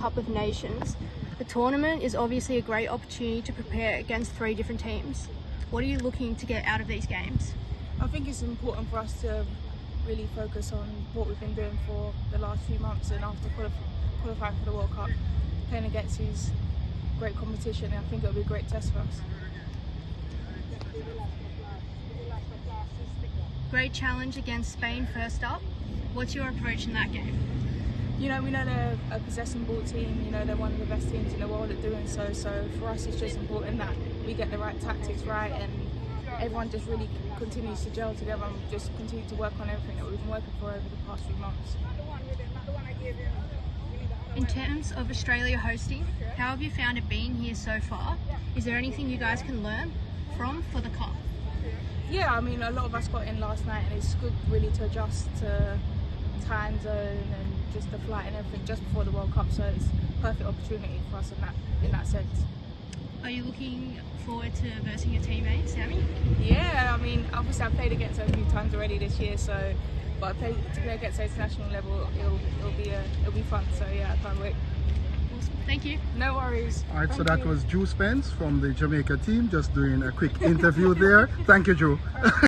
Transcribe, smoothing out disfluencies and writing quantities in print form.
Cup of Nations. The tournament is obviously a great opportunity to prepare against 3 different teams. What are you looking to get out of these games? I think it's important for us to really focus on what we've been doing for the last few months, and after qualifying for the World Cup, playing against these great competition, I think it'll be a great test for us. Great challenge against Spain first up. What's your approach in that game? You know, we know they're a possessing ball team, you know, they're one of the best teams in the world at doing so, so for us it's just important that we get the right tactics right and everyone just really continues to gel together and just continue to work on everything that we've been working for over the past few months. In terms of Australia hosting, how have you found it being here so far? Is there anything you guys can learn from for the Cup? Yeah, I mean, a lot of us got in last night and it's good really to adjust to time zone and just the flight and everything just before the World Cup, so it's a perfect opportunity for us in that sense. Are you looking forward to versing your teammate, Sammy? Yeah, I mean, obviously I've played against her a few times already this year, so to play against her international level, it'll be fun. So yeah, I can't wait. Awesome. Thank you. No worries. All right, Thank so that you. was Spence from the Jamaica team, just doing a quick interview there. Thank you, Drew.